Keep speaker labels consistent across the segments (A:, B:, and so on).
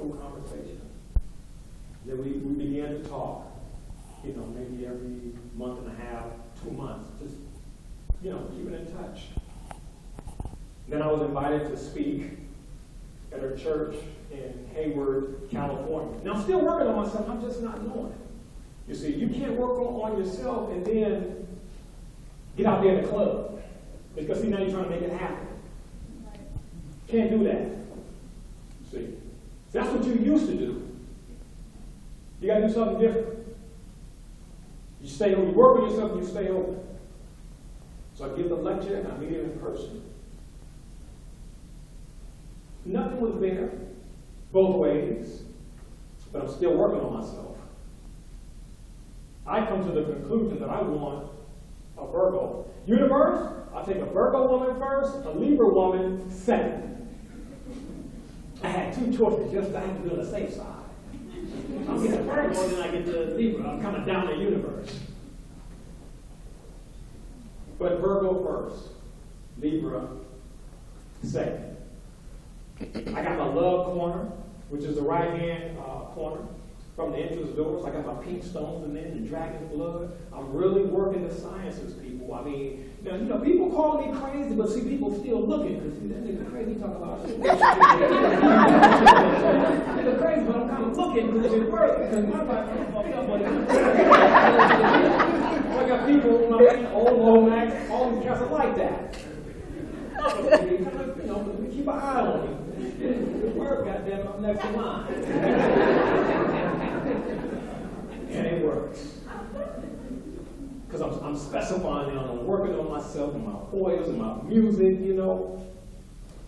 A: simple conversation. Then we began to talk, maybe every month and a half, 2 months, just, keeping in touch. Then I was invited to speak at her church in Hayward, California. Now, I'm still working on myself, I'm just not knowing it. You see, you can't work on yourself and then get out there in the club. Because, see, now you're trying to make it happen. Can't do that. See, that's what you used to do. You got to do something different. You work on yourself and you stay open. So I give the lecture and I meet it in person. Nothing was there, both ways, but I'm still working on myself. I come to the conclusion that I want a Virgo. Universe, I'll take a Virgo woman first, a Libra woman second. I had two choices, just I had to be on the safe side. I'll get a Virgo, then I get the Libra. I'm coming down the universe. But Virgo first, Libra second. I got my love corner, which is the right-hand corner from the entrance doors. I got my pink stones in there and dragon's blood. I'm really working the sciences, people. I mean, people call me crazy, but see, people still looking. Because that nigga crazy talking about shit. Nigga crazy, but I'm kind of looking because it works. Because my life is fucked up. I got people, old Lomax, all these cats are like that. We keep an eye on you. Good work, goddamn, I'm next in line. And it works. Because I'm specifying now, I'm working on myself and my voice and my music, And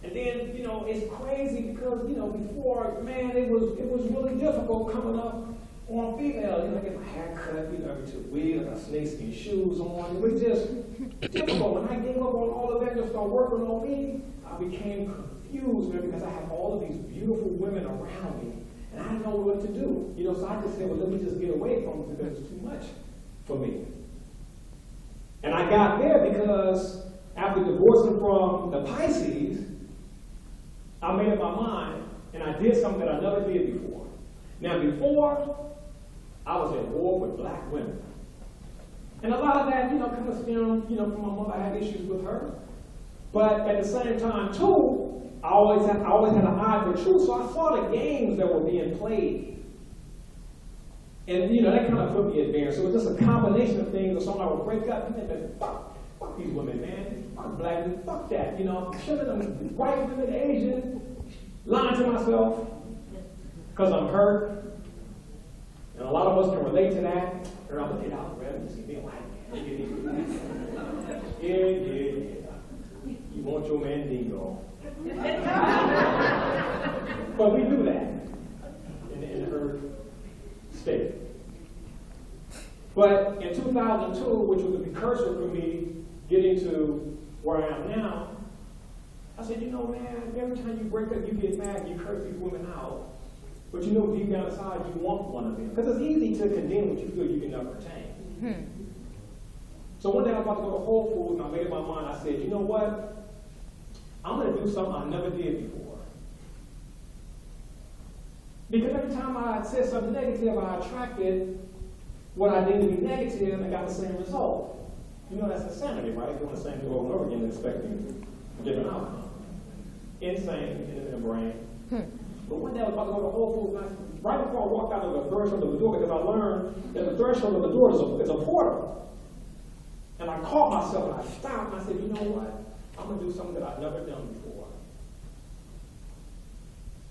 A: then, it's crazy because, before, man, it was really difficult coming up on females. I get my hair cut, every 2 weeks, I got snakeskin shoes on. It was just difficult. When I gave up on all of that and started working on me, I became confused, man, because I had all of these beautiful women around me, and I didn't know what to do. So I just said, well, let me just get away from it because it's too much for me. And I got there because after divorcing from the Pisces, I made up my mind, and I did something that I never did before. Now, before, I was at war with black women. And a lot of that, kind of stemmed, from my mother. I had issues with her. But at the same time, too, I always had an eye for truth, so I saw the games that were being played. And, that kind of put me at bay. So it was just a combination of things, or something I would break up and then, fuck these women, man. Fuck black women, fuck that. Shouldn't them white women, Asian, lying to myself because I'm hurt. And a lot of us can relate to that. Or I'm going to get out, man. You see me white man. Yeah. You want your mandingo. But we do that in her state. But in 2002, which was a precursor for me getting to where I am now, I said, man, every time you break up, you get mad, you curse these women out. But deep down inside, you want one of them. Because it's easy to condemn what you feel you can never attain. Mm-hmm. So one day I was about to go to Whole Foods, and I made up my mind. I said, you know what? I'm going to do something I never did before. Because every time I said something negative, I attracted what I did to be negative and got the same result. That's insanity, right? Doing the same thing over and over again and expecting a different outcome. Insane in the brain. But one day I was about to go to Whole Foods, and right before I walked out of the threshold of the door, because I learned that the threshold of the door is a portal. And I caught myself and I stopped and I said, you know what? I'm going to do something that I've never done before.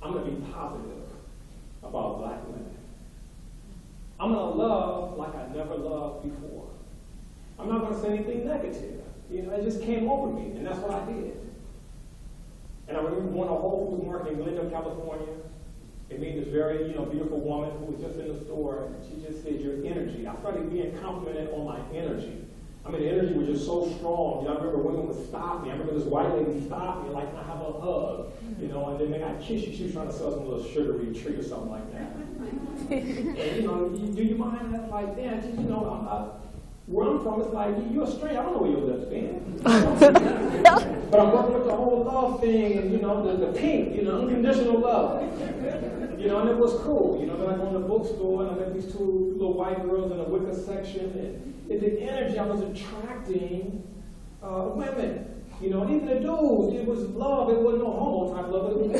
A: I'm going to be positive about black women. I'm going to love like I never loved before. I'm not going to say anything negative. It just came over me, and that's what I did. And I remember going to Whole Foods Market in Glendale, California, and meeting this very, beautiful woman who was just in the store, and she just said, your energy. I started being complimented on my energy. I mean, the energy was just so strong. I remember women would stop me. I remember this white lady stopped me, like, can I have a hug? And then when I kiss you, she was trying to sell some little sugary treat or something like that. And, do you mind that? Like, damn, Where I'm from, it's like, you're a stranger, I don't know where your lips been. But I'm working with the whole love thing, and the pink, unconditional love. And it was cool. Then I go in the bookstore and I met these two little white girls in the wicker section, and the energy I was attracting women. And even the dudes, it was love, it wasn't no homo type love, it was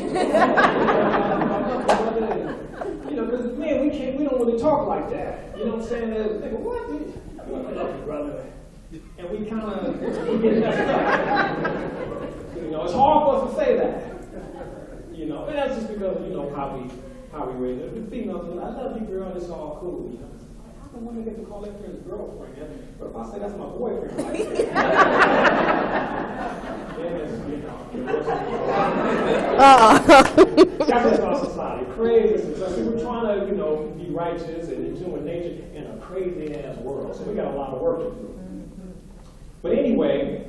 A: because man, we don't really talk like that. You know what I'm saying? Nigga, what? I love you, brother. And we kind of get messed up. It's hard for us to say that. And that's just because how we raise it. The females, I love you, girl, it's all cool. I don't want to get to call that friend's girlfriend. But if I say that's my boyfriend, that's just our society. Crazy. So we're trying to, be righteous and in tune with nature in a crazy ass world. So we got a lot of work to do. But anyway,